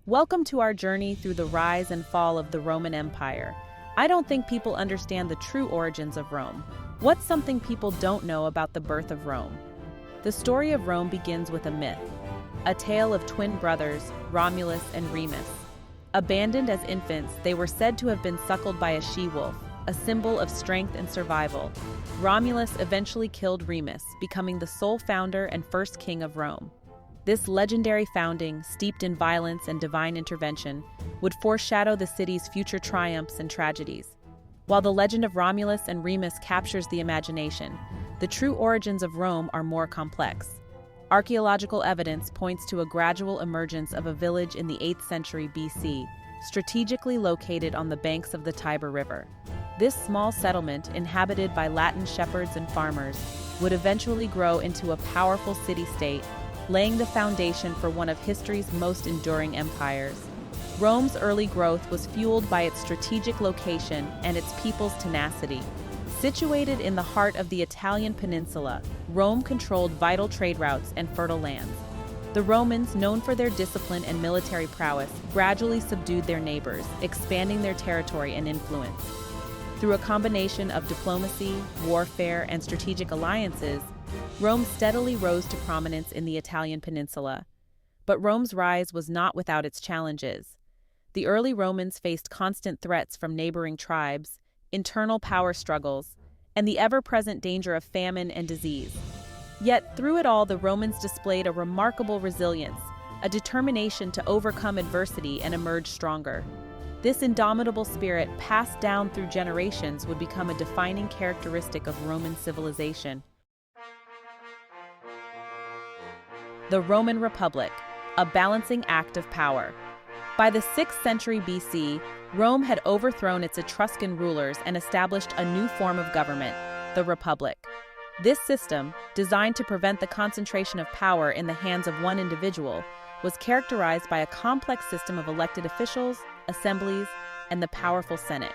Welcome to our journey through the rise and fall of the Roman Empire. I don't think people understand the true origins of Rome. What's something people don't know about the birth of Rome? The story of Rome begins with a myth, a tale of twin brothers, Romulus and Remus. Abandoned as infants, they were said to have been suckled by a she-wolf, a symbol of strength and survival. Romulus eventually killed Remus, becoming the sole founder and first king of Rome. This legendary founding, steeped in violence and divine intervention, would foreshadow the city's future triumphs and tragedies. While the legend of Romulus and Remus captures the imagination, the true origins of Rome are more complex. Archaeological evidence points to a gradual emergence of a village in the 8th century BC, strategically located on the banks of the Tiber River. This small settlement, inhabited by Latin shepherds and farmers, would eventually grow into a powerful city-state, laying the foundation for one of history's most enduring empires. Rome's early growth was fueled by its strategic location and its people's tenacity. Situated in the heart of the Italian peninsula, Rome controlled vital trade routes and fertile lands. The Romans, known for their discipline and military prowess, gradually subdued their neighbors, expanding their territory and influence. Through a combination of diplomacy, warfare, and strategic alliances, Rome steadily rose to prominence in the Italian peninsula. But Rome's rise was not without its challenges. The early Romans faced constant threats from neighboring tribes, internal power struggles, and the ever-present danger of famine and disease. Yet, through it all, the Romans displayed a remarkable resilience, a determination to overcome adversity and emerge stronger. This indomitable spirit, passed down through generations, would become a defining characteristic of Roman civilization. The Roman Republic, a balancing act of power. By the 6th century BC, Rome had overthrown its Etruscan rulers and established a new form of government, the Republic. This system, designed to prevent the concentration of power in the hands of one individual, was characterized by a complex system of elected officials, assemblies, and the powerful Senate.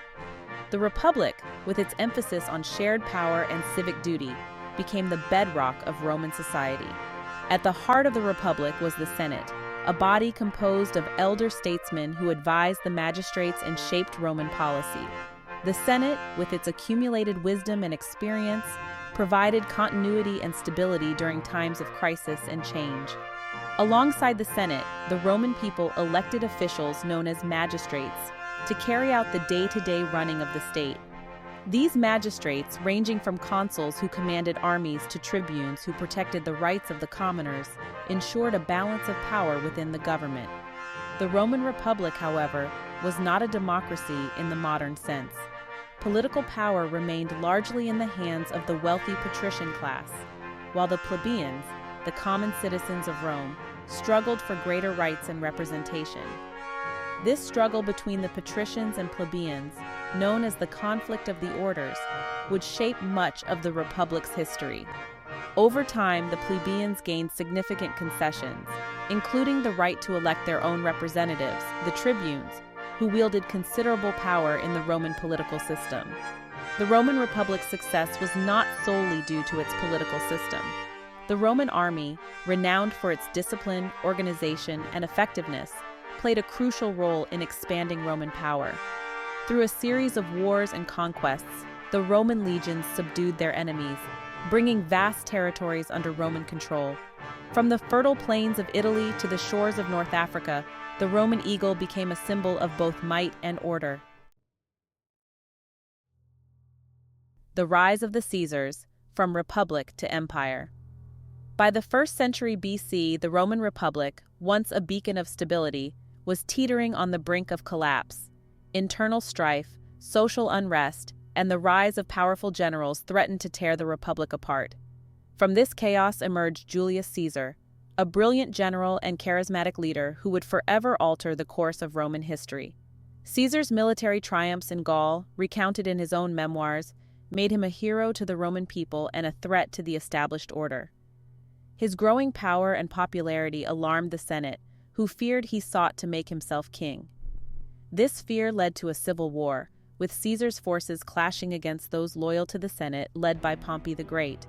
The Republic, with its emphasis on shared power and civic duty, became the bedrock of Roman society. At the heart of the Republic was the Senate, a body composed of elder statesmen who advised the magistrates and shaped Roman policy. The Senate, with its accumulated wisdom and experience, provided continuity and stability during times of crisis and change. Alongside the Senate, the Roman people elected officials known as magistrates to carry out the day-to-day running of the state. These magistrates, ranging from consuls who commanded armies to tribunes who protected the rights of the commoners, ensured a balance of power within the government. The Roman Republic, however, was not a democracy in the modern sense. Political power remained largely in the hands of the wealthy patrician class, while the plebeians, the common citizens of Rome, struggled for greater rights and representation. This struggle between the patricians and plebeians, known as the conflict of the orders, would shape much of the Republic's history. Over time, the plebeians gained significant concessions, including the right to elect their own representatives, the tribunes, who wielded considerable power in the Roman political system. The Roman Republic's success was not solely due to its political system. The Roman army, renowned for its discipline, organization, and effectiveness, played a crucial role in expanding Roman power. Through a series of wars and conquests, the Roman legions subdued their enemies, bringing vast territories under Roman control. From the fertile plains of Italy to the shores of North Africa, the Roman eagle became a symbol of both might and order. The rise of the Caesars, from republic to empire. By the 1st century BC, the Roman Republic, once a beacon of stability, was teetering on the brink of collapse. Internal strife, social unrest, and the rise of powerful generals threatened to tear the Republic apart. From this chaos emerged Julius Caesar, a brilliant general and charismatic leader who would forever alter the course of Roman history. Caesar's military triumphs in Gaul, recounted in his own memoirs, made him a hero to the Roman people and a threat to the established order. His growing power and popularity alarmed the Senate, who feared he sought to make himself king. This fear led to a civil war, with Caesar's forces clashing against those loyal to the Senate led by Pompey the Great.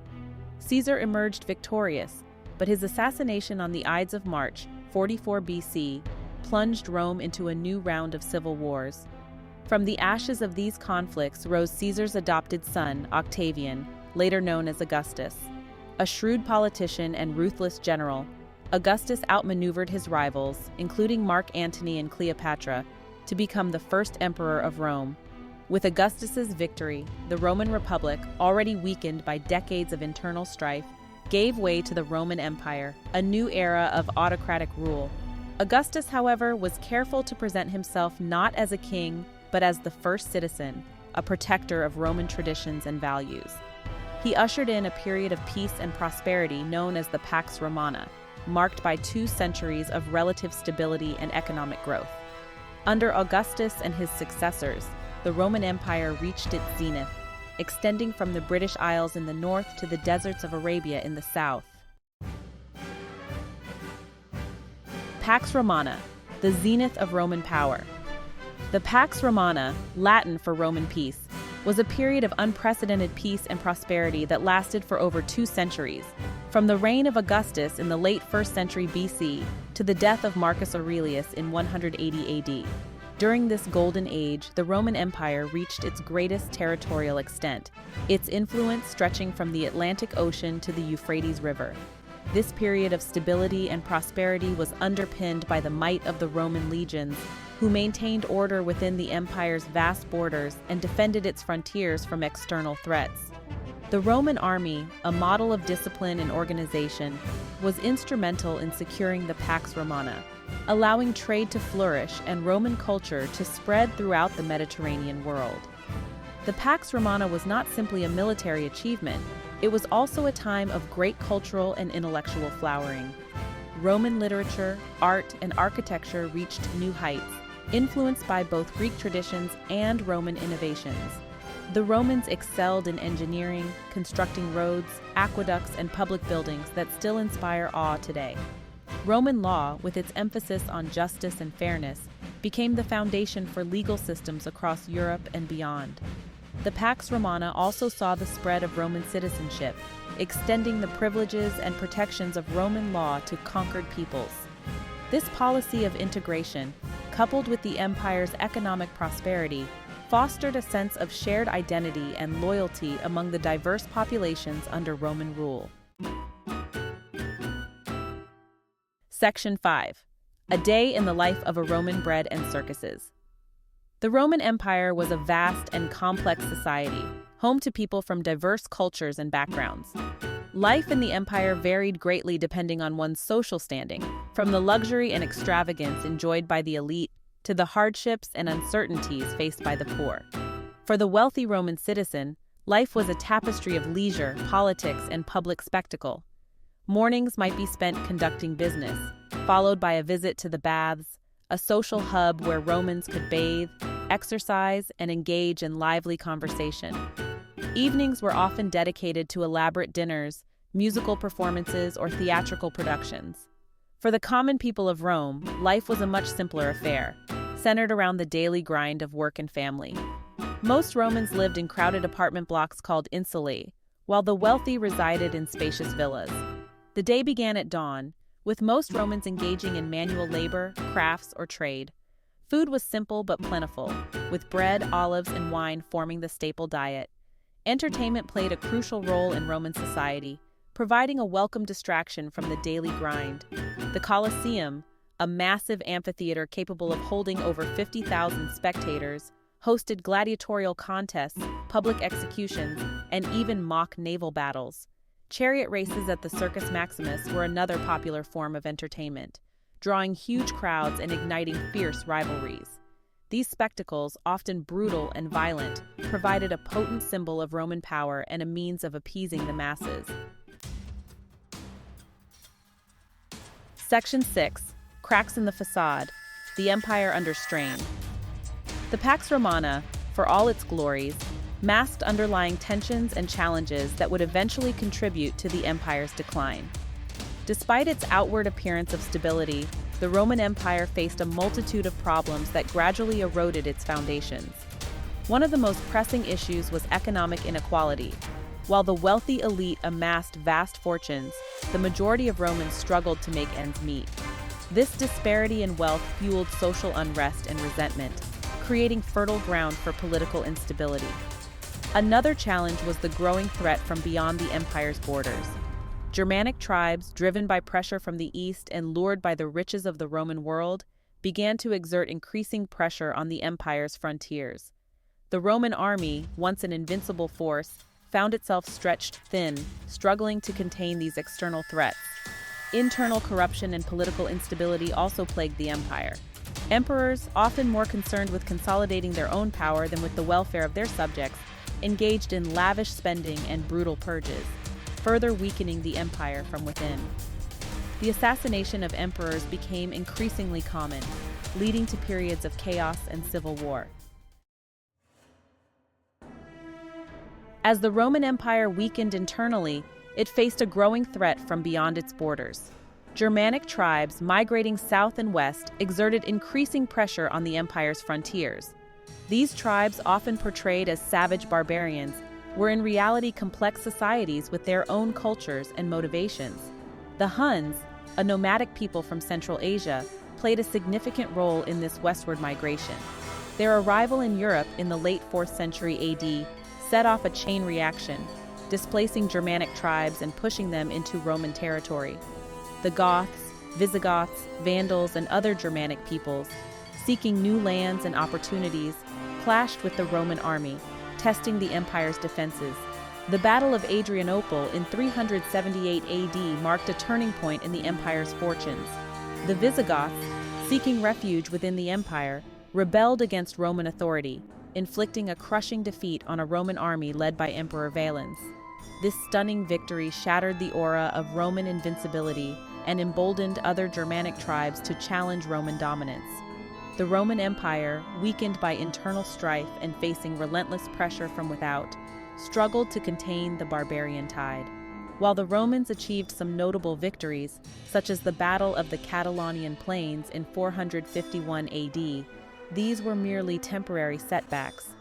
Caesar emerged victorious, but his assassination on the Ides of March, 44 BC, plunged Rome into a new round of civil wars. From the ashes of these conflicts rose Caesar's adopted son, Octavian, later known as Augustus. A shrewd politician and ruthless general, Augustus outmaneuvered his rivals, including Mark Antony and Cleopatra, to become the first emperor of Rome. With Augustus's victory, the Roman Republic, already weakened by decades of internal strife, gave way to the Roman Empire, a new era of autocratic rule. Augustus, however, was careful to present himself not as a king, but as the first citizen, a protector of Roman traditions and values. He ushered in a period of peace and prosperity known as the Pax Romana, marked by 2 centuries of relative stability and economic growth. Under Augustus and his successors, the Roman Empire reached its zenith, extending from the British Isles in the north to the deserts of Arabia in the south. Pax Romana, the zenith of Roman power. The Pax Romana, Latin for Roman peace, was a period of unprecedented peace and prosperity that lasted for over 2 centuries, from the reign of Augustus in the late 1st century BC to the death of Marcus Aurelius in 180 AD. During this golden age, the Roman Empire reached its greatest territorial extent, its influence stretching from the Atlantic Ocean to the Euphrates River. This period of stability and prosperity was underpinned by the might of the Roman legions, who maintained order within the empire's vast borders and defended its frontiers from external threats. The Roman army, a model of discipline and organization, was instrumental in securing the Pax Romana, allowing trade to flourish and Roman culture to spread throughout the Mediterranean world. The Pax Romana was not simply a military achievement, it was also a time of great cultural and intellectual flowering. Roman literature, art, and architecture reached new heights, influenced by both Greek traditions and Roman innovations. The Romans excelled in engineering, constructing roads, aqueducts, and public buildings that still inspire awe today. Roman law, with its emphasis on justice and fairness, became the foundation for legal systems across Europe and beyond. The Pax Romana also saw the spread of Roman citizenship, extending the privileges and protections of Roman law to conquered peoples. This policy of integration, coupled with the empire's economic prosperity, fostered a sense of shared identity and loyalty among the diverse populations under Roman rule. Section 5. A Day in the Life of a Roman Bread and Circuses. The Roman Empire was a vast and complex society, home to people from diverse cultures and backgrounds. Life in the empire varied greatly depending on one's social standing, from the luxury and extravagance enjoyed by the elite to the hardships and uncertainties faced by the poor. For the wealthy Roman citizen, life was a tapestry of leisure, politics, and public spectacle. Mornings might be spent conducting business, followed by a visit to the baths, a social hub where Romans could bathe, exercise, and engage in lively conversation. Evenings were often dedicated to elaborate dinners, musical performances, or theatrical productions. For the common people of Rome, life was a much simpler affair, centered around the daily grind of work and family. Most Romans lived in crowded apartment blocks called insulae, while the wealthy resided in spacious villas. The day began at dawn, with most Romans engaging in manual labor, crafts, or trade. Food was simple but plentiful, with bread, olives, and wine forming the staple diet. Entertainment played a crucial role in Roman society, providing a welcome distraction from the daily grind. The Coliseum, a massive amphitheater capable of holding over 50,000 spectators, hosted gladiatorial contests, public executions, and even mock naval battles. Chariot races at the Circus Maximus were another popular form of entertainment, drawing huge crowds and igniting fierce rivalries. These spectacles, often brutal and violent, provided a potent symbol of Roman power and a means of appeasing the masses. Section 6. Cracks in the Facade. The Empire under strain. The Pax Romana, for all its glories, masked underlying tensions and challenges that would eventually contribute to the empire's decline. Despite its outward appearance of stability, the Roman Empire faced a multitude of problems that gradually eroded its foundations. One of the most pressing issues was economic inequality. While the wealthy elite amassed vast fortunes, the majority of Romans struggled to make ends meet. This disparity in wealth fueled social unrest and resentment, creating fertile ground for political instability. Another challenge was the growing threat from beyond the empire's borders. Germanic tribes, driven by pressure from the east and lured by the riches of the Roman world, began to exert increasing pressure on the empire's frontiers. The Roman army, once an invincible force, found itself stretched thin, struggling to contain these external threats. Internal corruption and political instability also plagued the empire. Emperors, often more concerned with consolidating their own power than with the welfare of their subjects, engaged in lavish spending and brutal purges, further weakening the empire from within. The assassination of emperors became increasingly common, leading to periods of chaos and civil war. As the Roman Empire weakened internally, it faced a growing threat from beyond its borders. Germanic tribes migrating south and west exerted increasing pressure on the empire's frontiers. These tribes, often portrayed as savage barbarians, were in reality complex societies with their own cultures and motivations. The Huns, a nomadic people from Central Asia, played a significant role in this westward migration. Their arrival in Europe in the late 4th century AD set off a chain reaction, displacing Germanic tribes and pushing them into Roman territory. The Goths, Visigoths, Vandals, and other Germanic peoples, seeking new lands and opportunities, clashed with the Roman army, testing the empire's defenses. The Battle of Adrianople in 378 AD marked a turning point in the empire's fortunes. The Visigoths, seeking refuge within the empire, rebelled against Roman authority, inflicting a crushing defeat on a Roman army led by Emperor Valens. This stunning victory shattered the aura of Roman invincibility and emboldened other Germanic tribes to challenge Roman dominance. The Roman Empire, weakened by internal strife and facing relentless pressure from without, struggled to contain the barbarian tide. While the Romans achieved some notable victories, such as the Battle of the Catalaunian Plains in 451 AD, these were merely temporary setbacks.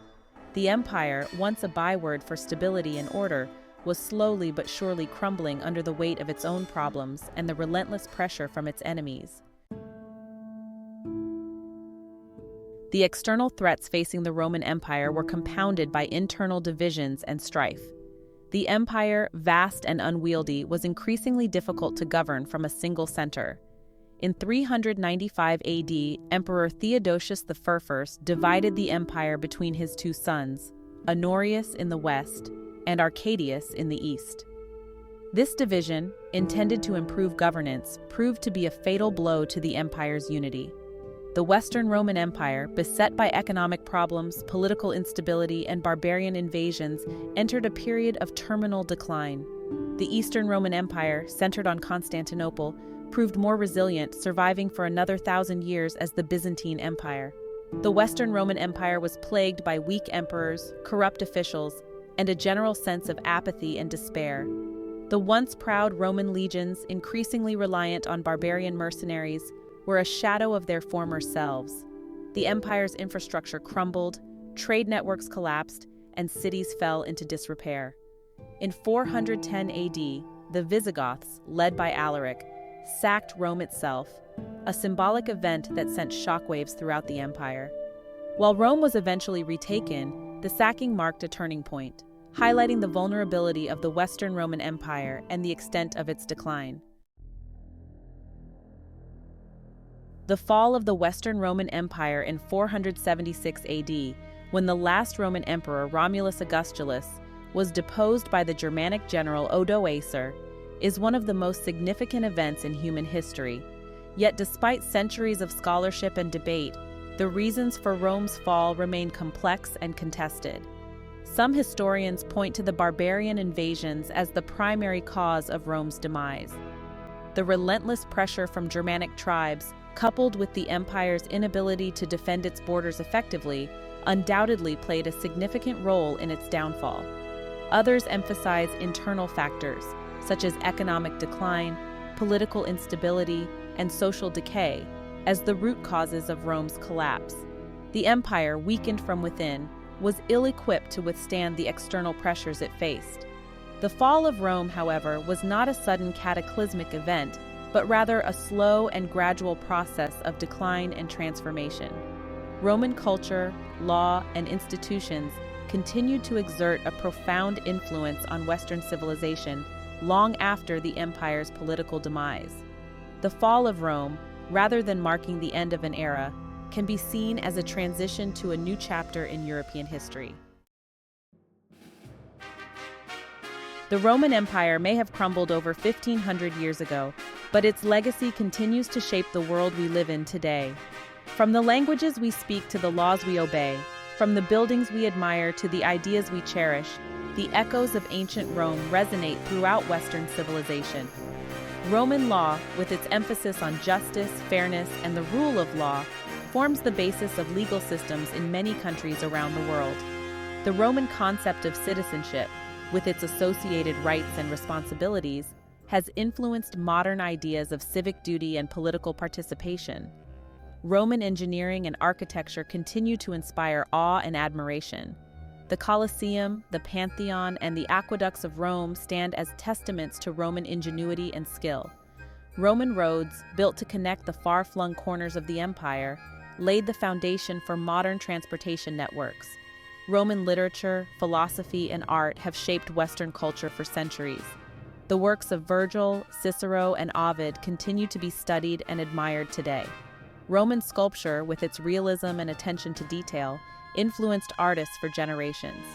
The empire, once a byword for stability and order, was slowly but surely crumbling under the weight of its own problems and the relentless pressure from its enemies. The external threats facing the Roman Empire were compounded by internal divisions and strife. The empire, vast and unwieldy, was increasingly difficult to govern from a single center. In 395 AD, Emperor Theodosius I divided the empire between his two sons, Honorius in the west and Arcadius in the east. This division, intended to improve governance, proved to be a fatal blow to the empire's unity. The Western Roman Empire, beset by economic problems, political instability, and barbarian invasions, entered a period of terminal decline. The Eastern Roman Empire, centered on Constantinople, proved more resilient, surviving for another 1,000 years as the Byzantine Empire. The Western Roman Empire was plagued by weak emperors, corrupt officials, and a general sense of apathy and despair. The once proud Roman legions, increasingly reliant on barbarian mercenaries, were a shadow of their former selves. The empire's infrastructure crumbled, trade networks collapsed, and cities fell into disrepair. In 410 AD, the Visigoths, led by Alaric, sacked Rome itself, a symbolic event that sent shockwaves throughout the empire. While Rome was eventually retaken, the sacking marked a turning point, highlighting the vulnerability of the Western Roman Empire and the extent of its decline. The fall of the Western Roman Empire in 476 AD, when the last Roman emperor, Romulus Augustus, was deposed by the Germanic general Odoacer, is one of the most significant events in human history. Yet despite centuries of scholarship and debate, the reasons for Rome's fall remain complex and contested. Some historians point to the barbarian invasions as the primary cause of Rome's demise. The relentless pressure from Germanic tribes, coupled with the empire's inability to defend its borders effectively, undoubtedly played a significant role in its downfall. Others emphasize internal factors, such as economic decline, political instability, and social decay, as the root causes of Rome's collapse. The empire, weakened from within, was ill-equipped to withstand the external pressures it faced. The fall of Rome, however, was not a sudden cataclysmic event, but rather a slow and gradual process of decline and transformation. Roman culture, law, and institutions continued to exert a profound influence on Western civilization long after the empire's political demise. The fall of Rome, rather than marking the end of an era, can be seen as a transition to a new chapter in European history. The Roman Empire may have crumbled over 1,500 years ago, but its legacy continues to shape the world we live in today. From the languages we speak to the laws we obey, from the buildings we admire to the ideas we cherish, the echoes of ancient Rome resonate throughout Western civilization. Roman law, with its emphasis on justice, fairness, and the rule of law, forms the basis of legal systems in many countries around the world. The Roman concept of citizenship, with its associated rights and responsibilities, has influenced modern ideas of civic duty and political participation. Roman engineering and architecture continue to inspire awe and admiration. The Coliseum, the Pantheon, and the aqueducts of Rome stand as testaments to Roman ingenuity and skill. Roman roads, built to connect the far-flung corners of the empire, laid the foundation for modern transportation networks. Roman literature, philosophy, and art have shaped Western culture for centuries. The works of Virgil, Cicero, and Ovid continue to be studied and admired today. Roman sculpture, with its realism and attention to detail, influenced artists for generations.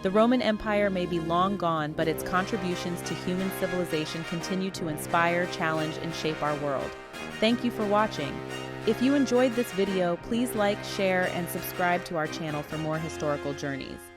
The Roman Empire may be long gone, but its contributions to human civilization continue to inspire, challenge, and shape our world. Thank you for watching. If you enjoyed this video, please like, share, and subscribe to our channel for more historical journeys.